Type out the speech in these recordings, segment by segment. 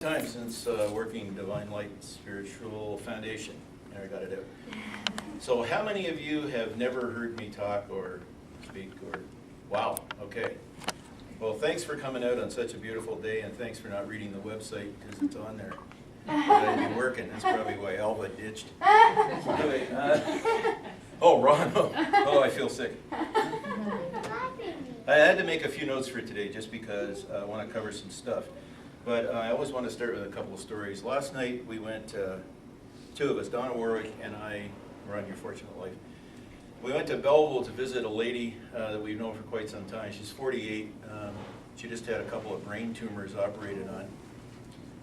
Time since working Divine Light Spiritual Foundation, and I got it out. So how many of you have never heard me talk or speak or, wow, okay. Well, thanks for coming out on such a beautiful day, and thanks for not reading the website because it's on there. But I've been working, that's probably why Alva ditched. Anyway, oh, Ron, oh, I feel sick. I had to make a few notes for today just because I want to cover some stuff. But I always want to start with a couple of stories. Last night we went, two of us, Donna Warwick and I, were on Your Fortunate Life. We went to Belleville to visit a lady that we've known for quite some time. She's 48. She just had a couple of brain tumors operated on.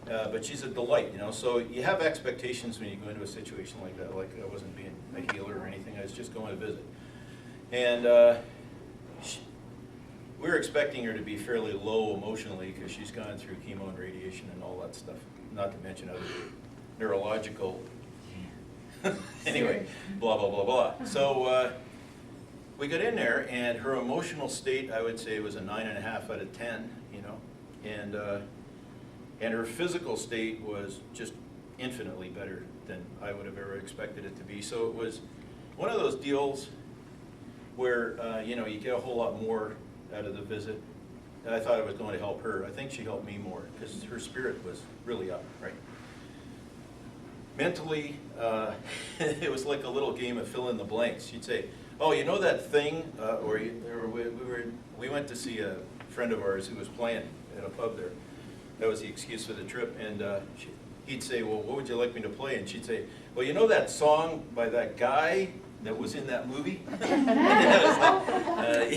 But she's a delight, you know. So you have expectations when you go into a situation like that. Like I wasn't being a healer or anything. I was just going to visit. And we were expecting her to be fairly low emotionally because she's gone through chemo and radiation and all that stuff, not to mention other neurological, anyway, blah, blah, blah, blah. So we got in there and her emotional state, I would say, was a 9.5 out of 10, you know, and her physical state was just infinitely better than I would have ever expected it to be. So it was one of those deals where, you know, you get a whole lot more out of the visit. I thought it was going to help her. I think she helped me more because her spirit was really up, right? Mentally, it was like a little game of fill in the blanks. She'd say, oh, you know that thing, we went to see a friend of ours who was playing at a pub there. That was the excuse for the trip. And he'd say, well, what would you like me to play? And she'd say, well, you know that song by that guy that was in that movie? And I was like,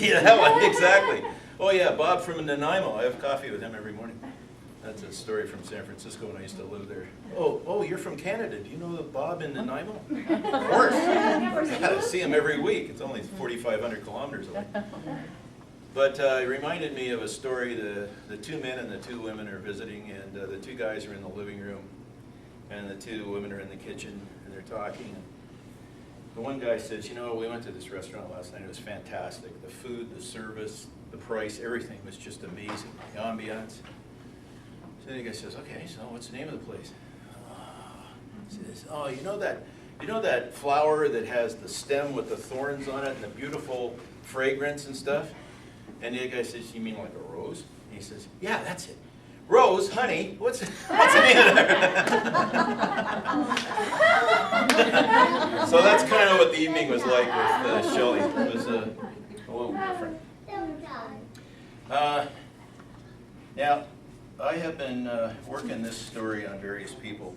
yeah, that one, exactly. Oh yeah, Bob from Nanaimo. I have coffee with him every morning. That's a story from San Francisco when I used to live there. Oh, you're from Canada. Do you know the Bob in Nanaimo? Of course. I gotta see him every week. It's only 4,500 kilometers away. But it reminded me of a story. The two men and the two women are visiting, and the two guys are in the living room, and the two women are in the kitchen, and they're talking. The one guy says, you know, we went to this restaurant last night. It was fantastic. The food, the service, the price, everything was just amazing. The ambiance. So the guy says, okay, so what's the name of the place? He says, oh, you know that flower that has the stem with the thorns on it and the beautiful fragrance and stuff? And the other guy says, you mean like a rose? And he says, yeah, that's it. Rose, honey, what's the name of that? So that's kind of what the evening was like with Shelley. It was a little different. Now, I have been working this story on various people,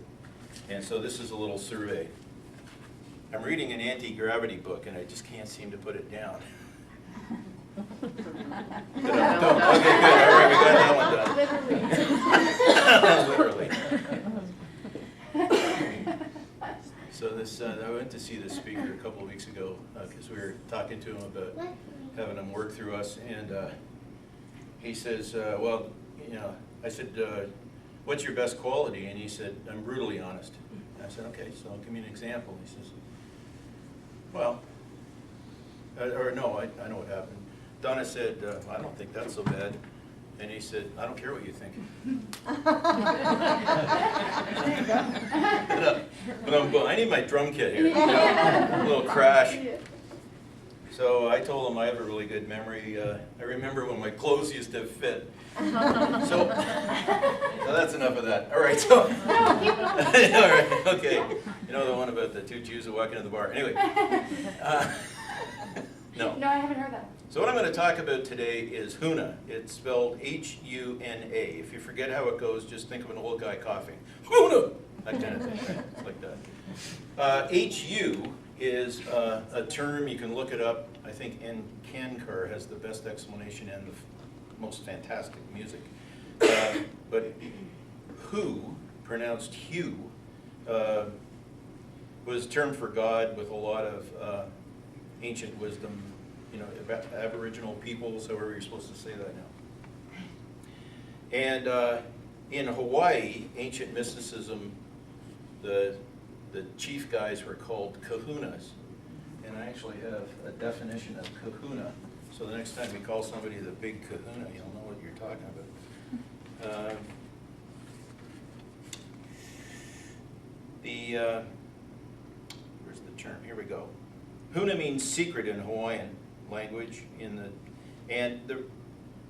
and so this is a little survey. I'm reading an anti-gravity book, and I just can't seem to put it down. Okay, good. All right, we got that one done. Literally. So this, I went to see this speaker a couple of weeks ago because we were talking to him about having him work through us, and he says, well, you know, I said, what's your best quality? And he said, I'm brutally honest. And I said, okay, so give me an example. He says, well, or no, I know what happened. Donna said, I don't think that's so bad. And he said, I don't care what you think. But I'm going, I need my drum kit here. You know, a little crash. So I told him I have a really good memory. I remember when my clothes used to fit. So that's enough of that. All right, so. All right, okay. You know the one about the two Jews who walk into the bar. Anyway. No, I haven't heard that. So what I'm going to talk about today is Huna. It's spelled H-U-N-A. If you forget how it goes, just think of an old guy coughing. Huna! That kind of thing, right? It's like that. H-U is a term, you can look it up. I think N. Kankar has the best explanation and the most fantastic music. But Hu, pronounced Hugh, was a term for God with a lot of ancient wisdom, you know, about Aboriginal peoples, however you're supposed to say that now. And in Hawaii, ancient mysticism, the chief guys were called kahunas. And I actually have a definition of kahuna. So the next time we call somebody the big kahuna, you'll know what you're talking about. where's the term? Here we go. Huna means secret in Hawaiian language. And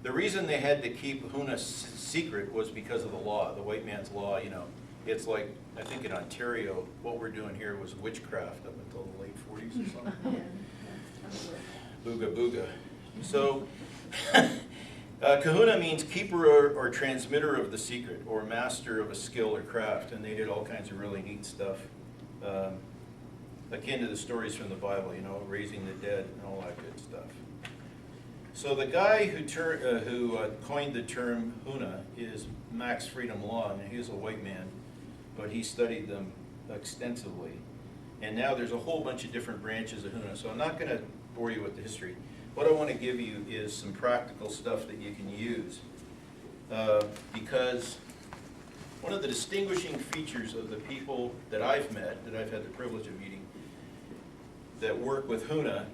the reason they had to keep Huna secret was because of the law, the white man's law. You know, it's like, I think in Ontario, what we're doing here was witchcraft up until the late 40s or something. Booga booga. So, kahuna means keeper or transmitter of the secret, or master of a skill or craft, and they did all kinds of really neat stuff, akin to the stories from the Bible, you know, raising the dead and all that good stuff. So the guy who coined the term Huna is Max Freedom Law, and he was a white man, but he studied them extensively. And now there's a whole bunch of different branches of Huna, so I'm not going to bore you with the history. What I want to give you is some practical stuff that you can use, because one of the distinguishing features of the people that I've met, that I've had the privilege of meeting, that work with Huna,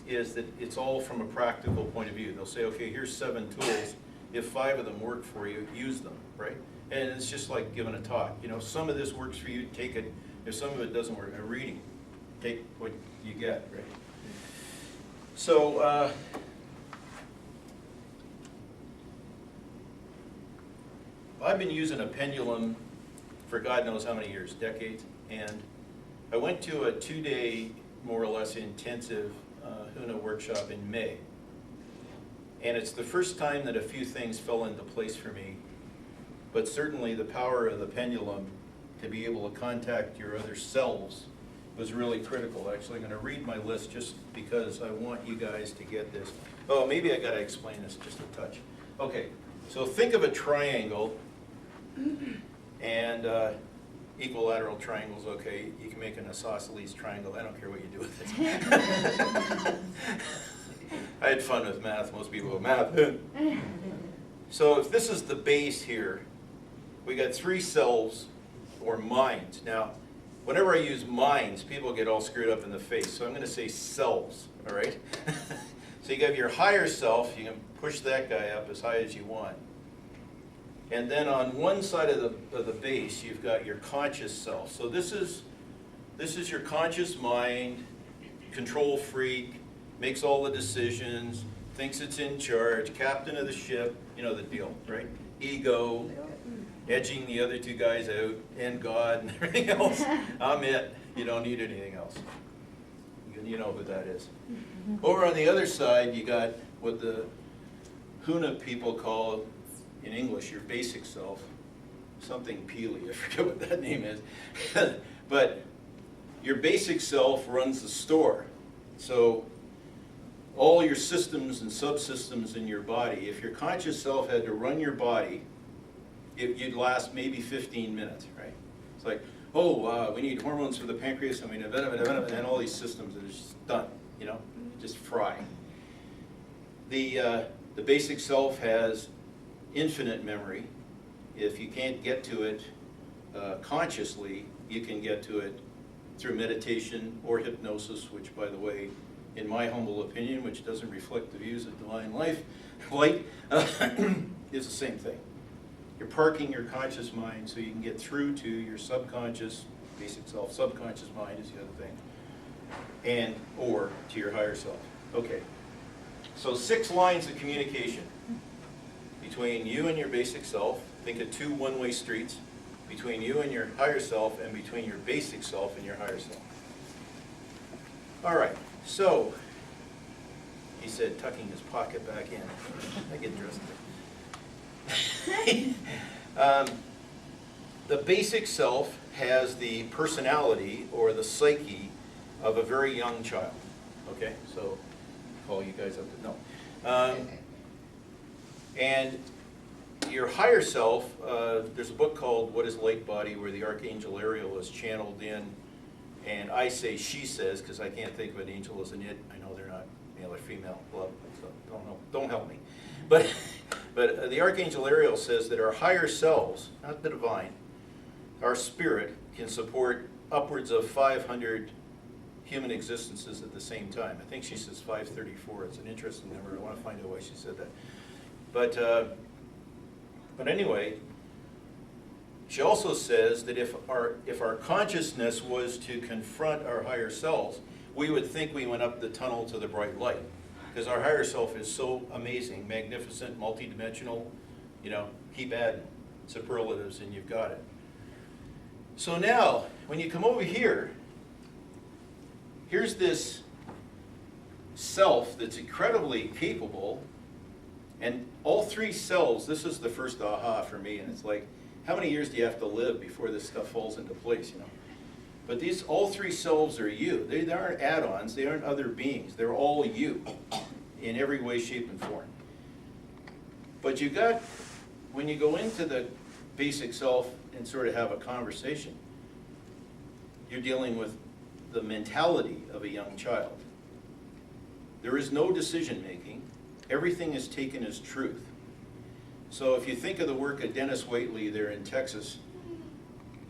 is that it's all from a practical point of view. They'll say, okay, here's 7 tools. If 5 of them work for you, use them, right? And it's just like giving a talk. You know, some of this works for you, take it. If some of it doesn't work, a reading, take what you get, right? So, I've been using a pendulum for God knows how many years, decades, and I went to a 2-day, more or less intensive Huna workshop in May. And it's the first time that a few things fell into place for me, but certainly the power of the pendulum to be able to contact your other selves was really critical. Actually, I'm going to read my list just because I want you guys to get this. Oh, maybe I got to explain this just a touch. Okay, so think of a triangle, and equilateral triangles, okay, you can make an isosceles triangle. I don't care what you do with it. I had fun with math. Most people have math. So if this is the base here, we got 3 selves or minds. Now, whenever I use minds, people get all screwed up in the face. So I'm going to say selves, all right? So you have your higher self. You can push that guy up as high as you want. And then on one side of the base, you've got your conscious self. So this is your conscious mind, control freak, makes all the decisions, thinks it's in charge, captain of the ship, you know the deal, right? Ego, edging the other 2 guys out, and God, and everything else. I'm it. You don't need anything else. You know who that is. Over on the other side, you got what the Huna people call, in English, your basic self. Something Peely, I forget what that name is. But your basic self runs the store. So all your systems and subsystems in your body, if your conscious self had to run your body, you'd last maybe 15 minutes, right? It's like, oh, we need hormones for the pancreas, and we need and all these systems, and it's just done, you know, just fry. The basic self has infinite memory. If you can't get to it consciously, you can get to it through meditation or hypnosis, which, by the way, in my humble opinion, which doesn't reflect the views of Divine Light, is the same thing. You're parking your conscious mind so you can get through to your subconscious, basic self. Subconscious mind is the other thing. And, or to your higher self. Okay. So 6 lines of communication between you and your basic self. Think of 2 one-way streets between you and your higher self, and between your basic self and your higher self. All right, so he said, tucking his pocket back in. I get dressed. The basic self has the personality or the psyche of a very young child. Okay, so call you guys up to know. And your higher self, there's a book called What is Light Body, where the Archangel Ariel is channeled in, and I say she says, because I can't think of an angel as an it. I know they're not male or female, so don't help me. But the Archangel Ariel says that our higher selves, not the divine, our spirit can support upwards of 500 human existences at the same time. I think she says 534. It's an interesting number. I want to find out why she said that. But anyway, She also says that if our consciousness was to confront our higher selves, we would think we went up the tunnel to the bright light. Because our higher self is so amazing, magnificent, multidimensional, keep adding superlatives and you've got it. So now, when you come over here, here's this self that's incredibly capable, and all three selves, this is the first aha for me, and it's like, how many years do you have to live before this stuff falls into place, But all three selves are you. They aren't add-ons, they aren't other beings, they're all you, in every way, shape, and form. But when you go into the basic self and sort of have a conversation, you're dealing with the mentality of a young child. There is no decision making. Everything is taken as truth. So if you think of the work of Dennis Waitley there in Texas,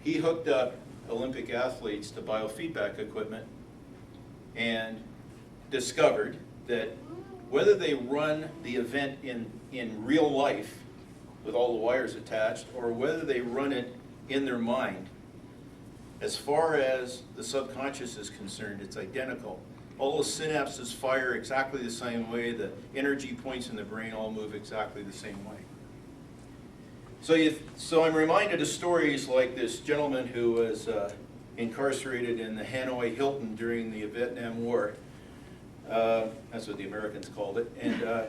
he hooked up Olympic athletes to biofeedback equipment and discovered that whether they run the event in real life with all the wires attached, or whether they run it in their mind, as far as the subconscious is concerned, it's identical. All those synapses fire exactly the same way, the energy points in the brain all move exactly the same way. So I'm reminded of stories like this gentleman who was incarcerated in the Hanoi Hilton during the Vietnam War. That's what the Americans called it. And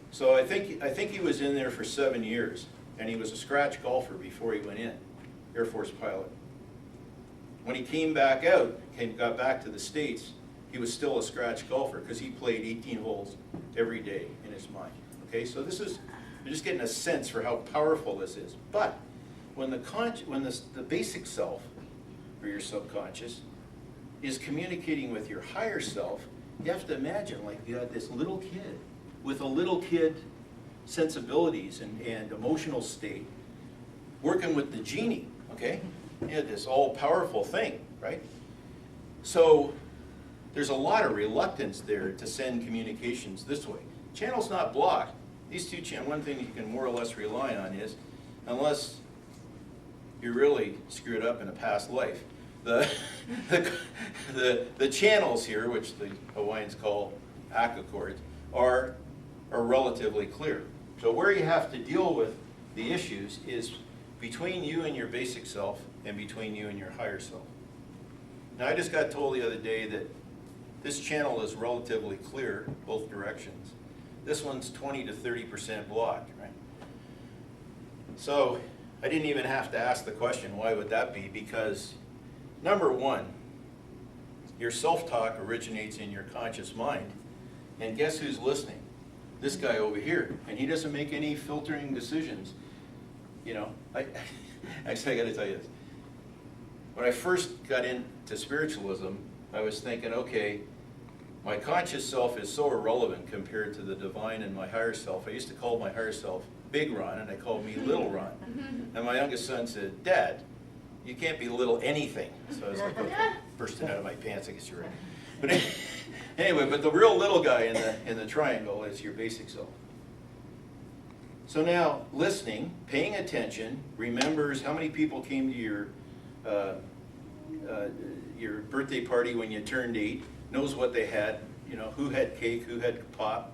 so I think he was in there for 7 years, and he was a scratch golfer before he went in, Air Force pilot. When he came back out, got back to the States, he was still a scratch golfer because he played 18 holes every day in his mind. Okay, so you're just getting a sense for how powerful this is. But when the basic self, or your subconscious, is communicating with your higher self, you have to imagine like you had this little kid with a little kid sensibilities and emotional state working with the genie, okay? You had this all-powerful thing, right? So there's a lot of reluctance there to send communications this way. Channel's not blocked. These two channels, one thing you can more or less rely on is, unless you're really screwed up in a past life, the channels here, which the Hawaiians call Aka cords, are relatively clear. So where you have to deal with the issues is between you and your basic self and between you and your higher self. Now I just got told the other day that this channel is relatively clear both directions. This one's 20 to 30% blocked, right? So I didn't even have to ask the question, why would that be? Because number one, your self-talk originates in your conscious mind. And guess who's listening? This guy over here. And he doesn't make any filtering decisions. Actually, I got to tell you this. When I first got into spiritualism, I was thinking, okay, my conscious self is so irrelevant compared to the divine and my higher self. I used to call my higher self Big Ron, and I called me Little Ron. And my youngest son said, Dad, you can't be little anything. So I was like, okay, bursting out of my pants, I guess you're right. But anyway, but the real little guy in the triangle is your basic self. So now, listening, paying attention, remembers how many people came to your birthday party when you turned 8, knows what they had, who had cake, who had pop,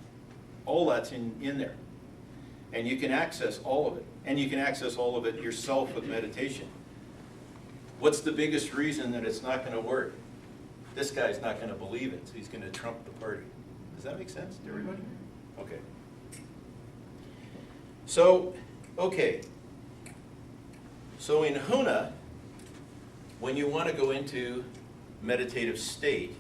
all that's in there. And you can access all of it. And you can access all of it yourself with meditation. What's the biggest reason that it's not going to work? This guy's not going to believe it, so he's going to trump the party. Does that make sense to everybody? Okay. So, okay. So in Huna, when you want to go into meditative state,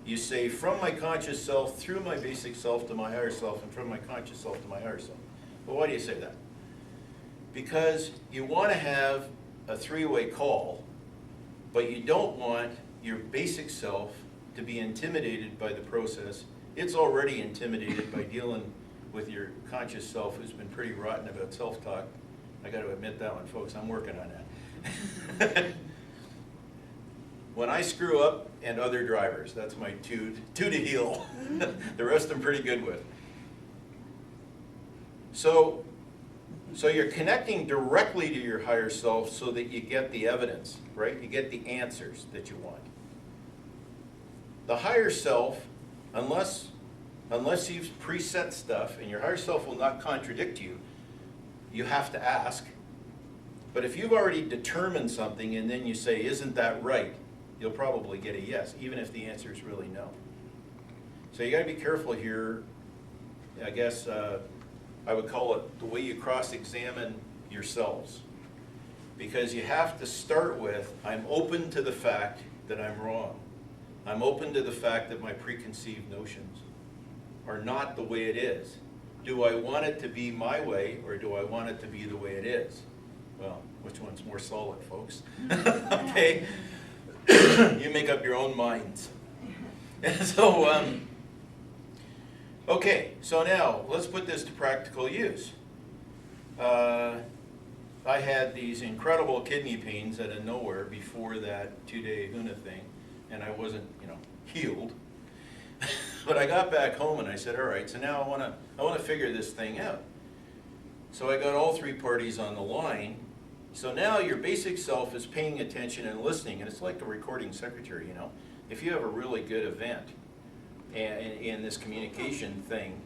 you say, from my conscious self, through my basic self to my higher self, and from my conscious self to my higher self. Well, why do you say that? Because you want to have a three-way call, but you don't want your basic self to be intimidated by the process. It's already intimidated by dealing with your conscious self, who's been pretty rotten about self-talk. I got to admit that one, folks. I'm working on that. When I screw up, and other drivers, that's my two to heal. The rest I'm pretty good with. So So you're connecting directly to your higher self so that you get the evidence, right? You get the answers that you want. The higher self, unless you've preset stuff, and your higher self will not contradict you, you have to ask. But if you've already determined something and then you say, isn't that right? You'll probably get a yes, even if the answer is really no. So you got to be careful here. I guess I would call it the way you cross-examine yourselves. Because you have to start with, I'm open to the fact that I'm wrong. I'm open to the fact that my preconceived notions are not the way it is. Do I want it to be my way, or do I want it to be the way it is? Well, which one's more solid, folks? Okay? You make up your own minds. And so, okay, so now let's put this to practical use. I had these incredible kidney pains out of nowhere before that 2-day Huna thing, and I wasn't, healed. But I got back home and I said, all right, so now I want to figure this thing out. So I got all 3 parties on the line. So now your basic self is paying attention and listening, and it's like a recording secretary, If you have a really good event in this communication thing,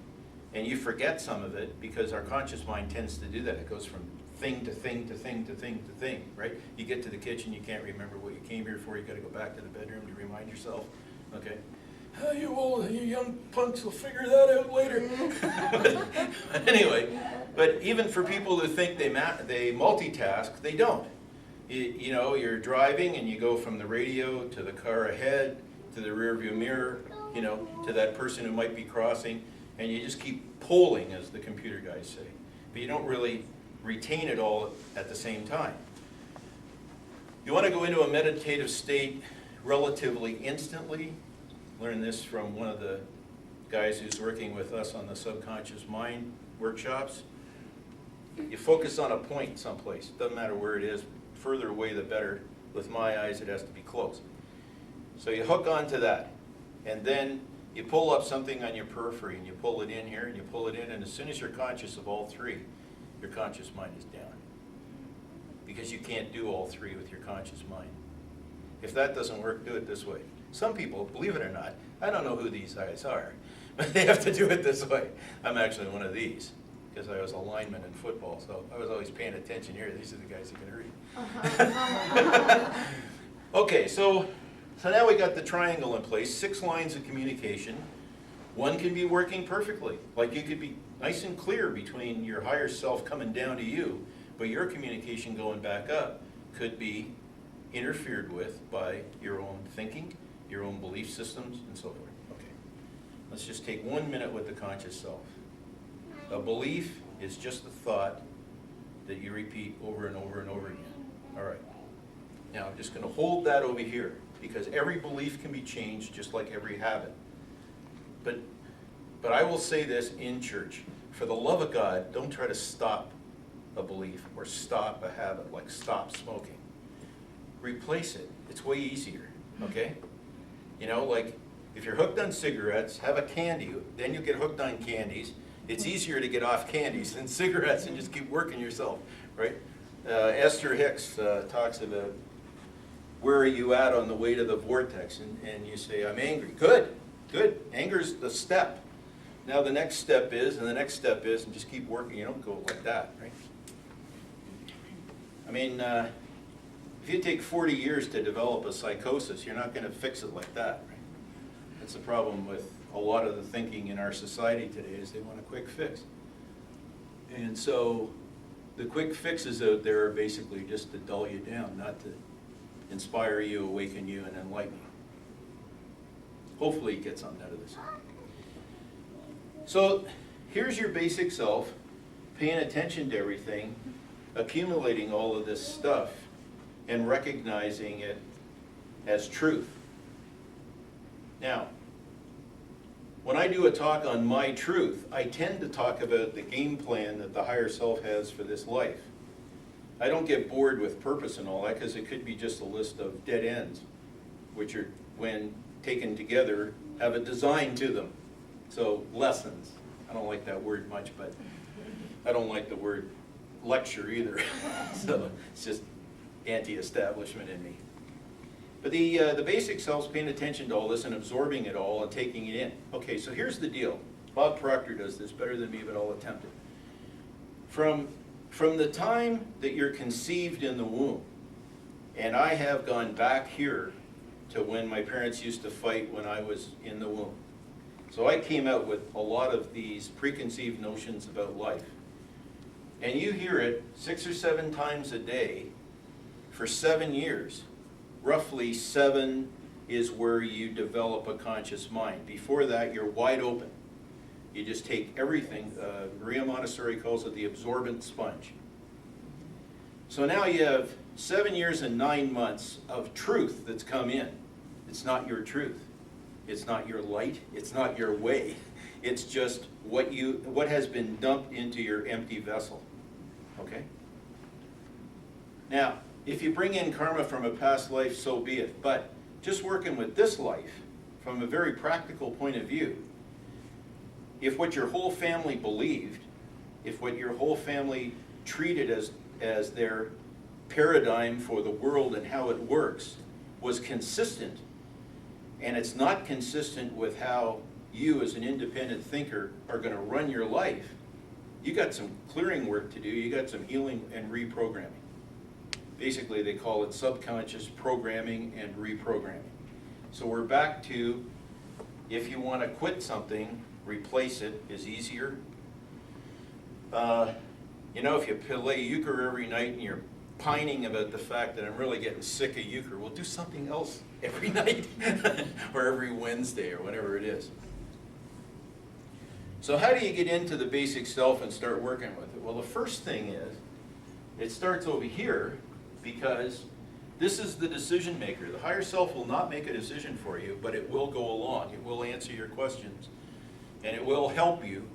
and you forget some of it, because our conscious mind tends to do that. It goes from thing to thing to thing to thing to thing, right? You get to the kitchen, you can't remember what you came here for, you got to go back to the bedroom to remind yourself. Okay. You young punks will figure that out later. But anyway, but even for people who think they multitask, they don't. You're driving and you go from the radio to the car ahead, to the rear view mirror, to that person who might be crossing, and you just keep polling, as the computer guys say. But you don't really retain it all at the same time. You want to go into a meditative state relatively instantly. Learned this from one of the guys who's working with us on the subconscious mind workshops. You focus on a point someplace. Doesn't matter where it is. Further away the better. With my eyes, it has to be close. So you hook onto that. And then you pull up something on your periphery, and you pull it in here, and you pull it in, and as soon as you're conscious of all 3, your conscious mind is down. Because you can't do all 3 with your conscious mind. If that doesn't work, do it this way. Some people, believe it or not, I don't know who these guys are, but they have to do it this way. I'm actually one of these, because I was a lineman in football, so I was always paying attention here. These are the guys who can read. Okay, so now we got the triangle in place, 6 lines of communication. One can be working perfectly, like you could be nice and clear between your higher self coming down to you, but your communication going back up could be interfered with by your own thinking, your own belief systems, and so forth. Okay, let's just take 1 minute with the conscious self. A belief is just a thought that you repeat over and over and over again. All right, now I'm just going to hold that over here, because every belief can be changed just like every habit. But I will say this in church, for the love of God, don't try to stop a belief or stop a habit, like stop smoking. Replace it. It's way easier, okay? Like if you're hooked on cigarettes, have a candy, then you get hooked on candies. It's easier to get off candies than cigarettes, and just keep working yourself, right? Esther Hicks talks about, where are you at on the way to the vortex? And you say, I'm angry. Good. Anger's the step. Now the next step is, and the next step is, and just keep working. You don't go like that, right? I mean, if you take 40 years to develop a psychosis, you're not going to fix it like that, right? That's the problem with a lot of the thinking in our society today, is they want a quick fix. And so the quick fixes out there are basically just to dull you down, not to inspire you, awaken you, and enlighten you. Hopefully you get something out of this. So here's your basic self, paying attention to everything, accumulating all of this stuff, and recognizing it as truth. Now, when I do a talk on my truth, I tend to talk about the game plan that the higher self has for this life. I don't get bored with purpose and all that, because it could be just a list of dead ends, which are, when taken together, have a design to them. So lessons. I don't like that word much, but I don't like the word lecture either. So it's just anti-establishment in me. But the basic self's paying attention to all this and absorbing it all and taking it in. Okay, so here's the deal. Bob Proctor does this better than me, but I'll attempt it. From the time that you're conceived in the womb, and I have gone back here to when my parents used to fight when I was in the womb. So I came out with a lot of these preconceived notions about life. And you hear it 6 or 7 times a day for 7 years. Roughly 7 is where you develop a conscious mind. Before that, you're wide open. You just take everything. Maria Montessori calls it the absorbent sponge. So now you have 7 years and 9 months of truth that's come in. It's not your truth. It's not your light. It's not your way. It's just what has been dumped into your empty vessel. Okay? Now, if you bring in karma from a past life, so be it. But just working with this life, from a very practical point of view, if what your whole family believed, if what your whole family treated as their paradigm for the world and how it works was consistent, and it's not consistent with how you as an independent thinker are going to run your life, you got some clearing work to do. You got some healing and reprogramming. Basically, they call it subconscious programming and reprogramming. So we're back to, if you want to quit something, replace it is easier. If you play euchre every night and you're pining about the fact that I'm really getting sick of euchre, well, do something else every night or every Wednesday or whatever it is. So how do you get into the basic self and start working with it? Well, the first thing is, it starts over here, because this is the decision maker. The higher self will not make a decision for you, but it will go along. It will answer your questions, and it will help you.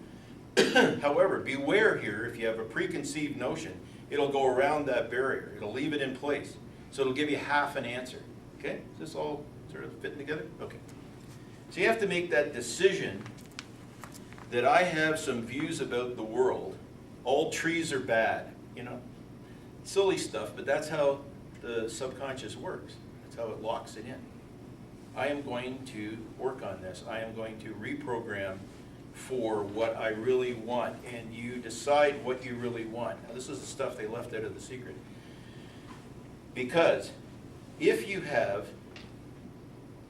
However, beware here, if you have a preconceived notion, it'll go around that barrier. It'll leave it in place. So it'll give you half an answer. Okay? Is this all sort of fitting together? Okay. So you have to make that decision that I have some views about the world. All trees are bad. Silly stuff, but that's how the subconscious works. That's how it locks it in. I am going to work on this. I am going to reprogram for what I really want, and you decide what you really want. Now, this is the stuff they left out of The Secret. Because if you have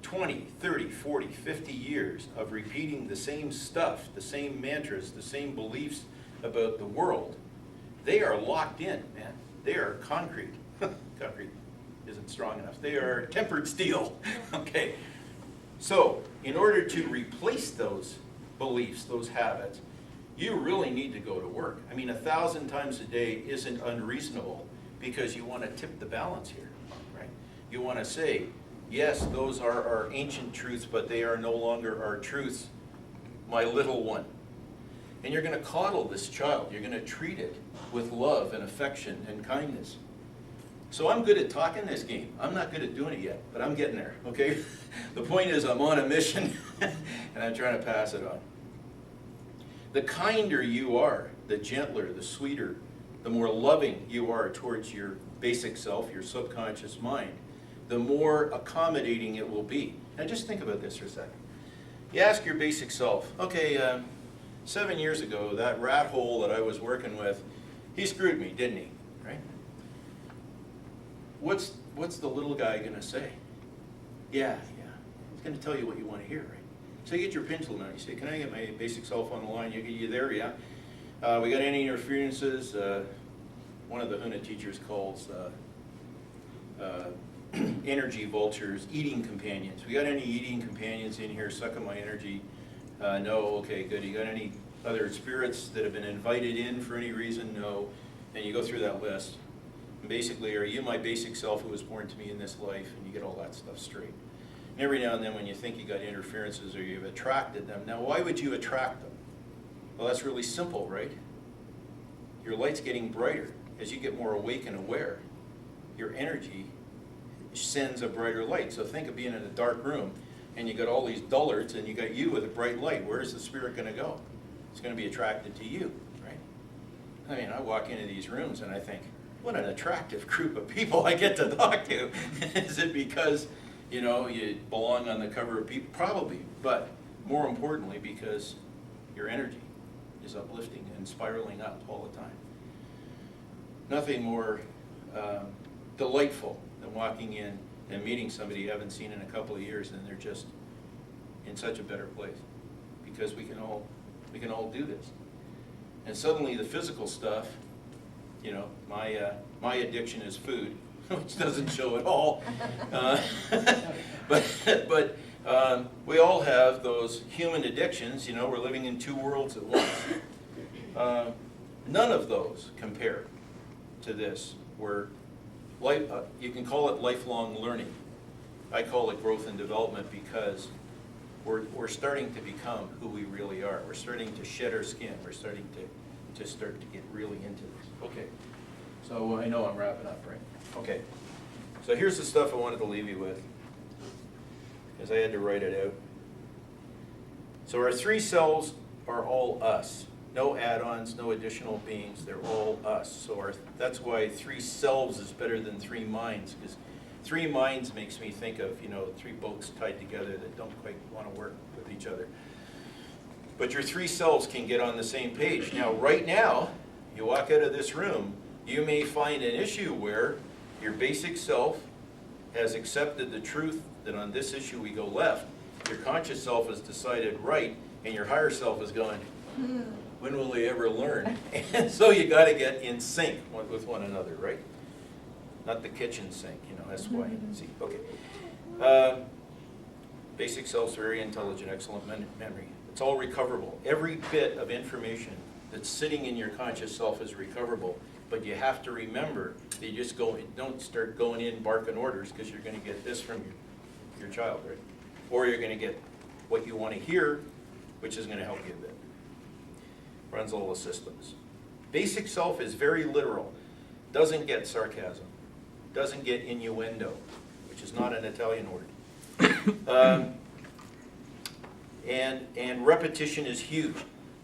20, 30, 40, 50 years of repeating the same stuff, the same mantras, the same beliefs about the world, they are locked in, man. They are concrete. Concrete isn't strong enough. They are tempered steel. Okay. So, in order to replace those beliefs, those habits, you really need to go to work. I mean, 1,000 times a day isn't unreasonable, because you want to tip the balance here, right? You want to say, yes, those are our ancient truths, but they are no longer our truths, my little one. And you're going to coddle this child. You're going to treat it with love and affection and kindness. So I'm good at talking this game. I'm not good at doing it yet, but I'm getting there, okay? The point is, I'm on a mission, and I'm trying to pass it on. The kinder you are, the gentler, the sweeter, the more loving you are towards your basic self, your subconscious mind, the more accommodating it will be. Now just think about this for a second. You ask your basic self, okay, 7 years ago, that rat hole that I was working with, he screwed me, didn't he? Right? What's the little guy going to say? Yeah. He's going to tell you what you want to hear, right? So you get your pendulum out. You say, can I get my basic self on the line? You there? Yeah. We got any interferences? One of the Huna teachers calls energy vultures eating companions. We got any eating companions in here sucking my energy? No. Okay, good. You got any other spirits that have been invited in for any reason? No. And you go through that list. And basically, are you my basic self who was born to me in this life? And you get all that stuff straight. And every now and then when you think you got interferences or you've attracted them, now why would you attract them? Well, that's really simple, right? Your light's getting brighter. As you get more awake and aware, your energy sends a brighter light. So think of being in a dark room and you got all these dullards and you got you with a bright light. Where's the spirit going to go? It's going to be attracted to you, right? I mean, I walk into these rooms and I think, what an attractive group of people I get to talk to. Is it because, you know, you belong on the cover of People? Probably, but more importantly, because your energy is uplifting and spiraling up all the time. Nothing more delightful than walking in and meeting somebody you haven't seen in a couple of years, and they're just in such a better place, because we can all do this. And suddenly the physical stuff, you know, my addiction is food, which doesn't show at all. But we all have those human addictions. You know, we're living in two worlds at once. None of those compare to this, where you can call it lifelong learning. I call it growth and development, because we're starting to become who we really are. We're starting to shed our skin. We're starting to get really into this. Okay, so I know I'm wrapping up, right? Okay, so here's the stuff I wanted to leave you with, because I had to write it out. So our three selves are all us. No add-ons, no additional beings, they're all us. So that's why three selves is better than three minds, because three minds makes me think of, you know, three boats tied together that don't quite want to work with each other. But your three selves can get on the same page. Now, right now, you walk out of this room, you may find an issue where your basic self has accepted the truth that on this issue we go left, your conscious self has decided right, and your higher self is going, when will they ever learn? And so you got to get in sync with one another, right? Not the kitchen sink, you know, S-Y-N-C. Okay. Basic self's very intelligent, excellent memory. It's all recoverable. Every bit of information that's sitting in your conscious self is recoverable, but you have to remember that you just don't start going in barking orders, because you're going to get this from your child, right? Or you're going to get what you want to hear, which is going to help you a bit. Runs all the systems. Basic self is very literal. Doesn't get sarcasm. Doesn't get innuendo, which is not an Italian word. And repetition is huge.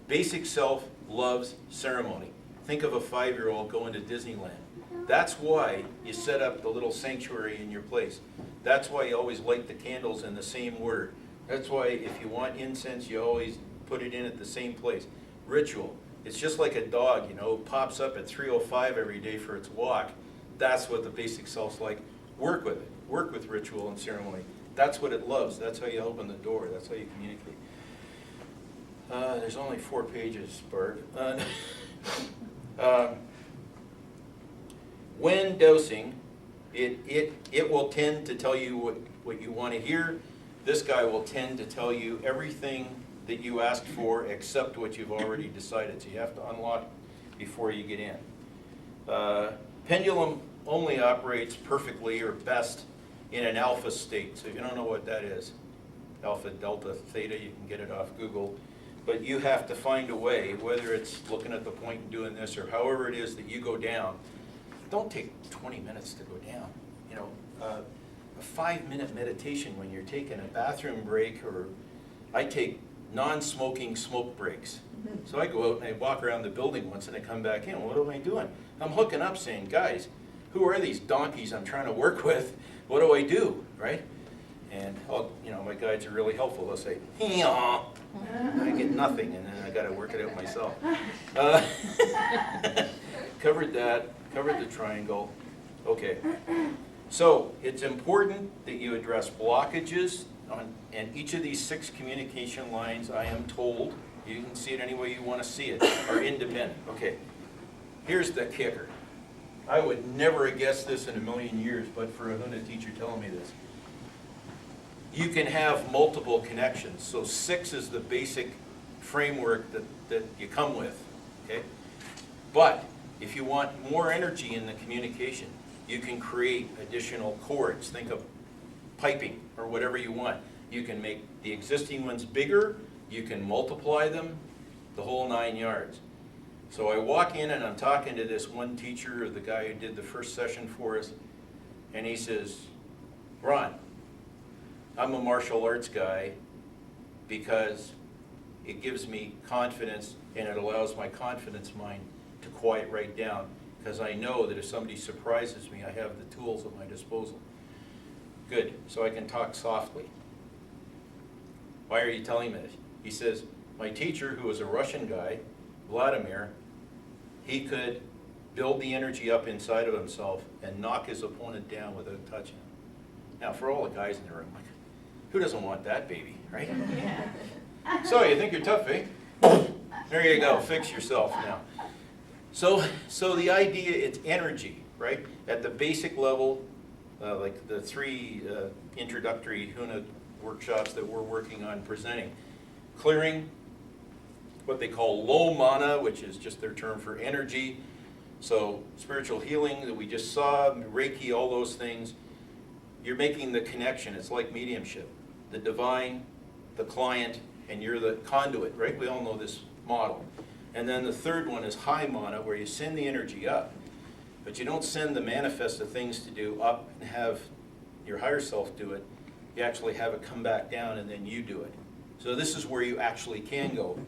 Basic self loves ceremony. Think of a 5-year-old going to Disneyland. That's why you set up the little sanctuary in your place. That's why you always light the candles in the same order. That's why if you want incense, you always put it in at the same place. Ritual. It's just like a dog, you know, pops up at 3:05 every day for its walk. That's what the basic self's like. Work with it. Work with ritual and ceremony. That's what it loves. That's how you open the door. That's how you communicate. There's only 4 pages, Bart. When dosing, it will tend to tell you what you want to hear. This guy will tend to tell you everything that you asked for except what you've already decided. So you have to unlock before you get in. Pendulum only operates perfectly or best in an alpha state. So if you don't know what that is, alpha, delta, theta, you can get it off Google. But you have to find a way, whether it's looking at the point and doing this or however it is that you go down. Don't take 20 minutes to go down. You know, a 5-minute meditation when you're taking a bathroom break, or I take non-smoking smoke breaks. So I go out and I walk around the building once and I come back in. What am I doing? I'm hooking up saying, guys, who are these donkeys I'm trying to work with? What do I do, right? And, you know, my guides are really helpful. They'll say, "Hee-haw." I get nothing, and then I got to work it out myself. Covered that, covered the triangle. Okay. So it's important that you address blockages and each of these 6 communication lines, I am told, you can see it any way you want to see it, are independent. Okay. Here's the kicker. I would never have guessed this in a million years, but for a Huna teacher telling me this. You can have multiple connections. So 6 is the basic framework that you come with, okay? But if you want more energy in the communication, you can create additional chords. Think of piping or whatever you want. You can make the existing ones bigger, you can multiply them, the whole 9 yards. So I walk in and I'm talking to this one teacher, the guy who did the first session for us, and he says, "Ron, I'm a martial arts guy because it gives me confidence and it allows my confidence mind to quiet right down, because I know that if somebody surprises me, I have the tools at my disposal. Good, so I can talk softly. Why are you telling me this? He says, my teacher, who was a Russian guy, Vladimir, he could build the energy up inside of himself and knock his opponent down without touching him. Now, for all the guys in the room, like, who doesn't want that baby, right? Yeah. So, you think you're tough, eh? There you go, fix yourself now. So the idea, it's energy, right? At the basic level, like the 3 introductory HUNA workshops that we're working on presenting. Clearing, what they call low mana, which is just their term for energy. So spiritual healing that we just saw, Reiki, all those things. You're making the connection. It's like mediumship. The divine, the client, and you're the conduit, right? We all know this model. And then the third one is high mana, where you send the energy up, but you don't send the manifest of things to do up and have your higher self do it. You actually have it come back down and then you do it. So this is where you actually can go,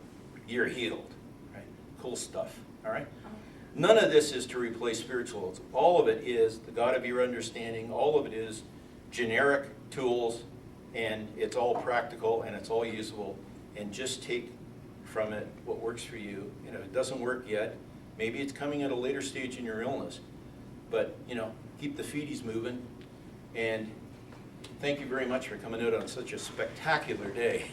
you're healed, right? Cool stuff, all right? None of this is to replace spiritualism. All of it is the God of your understanding. All of it is generic tools, and it's all practical and it's all usable. And just take from it what works for you. You know, it doesn't work yet. Maybe it's coming at a later stage in your illness. But, you know, keep the feeties moving. And thank you very much for coming out on such a spectacular day.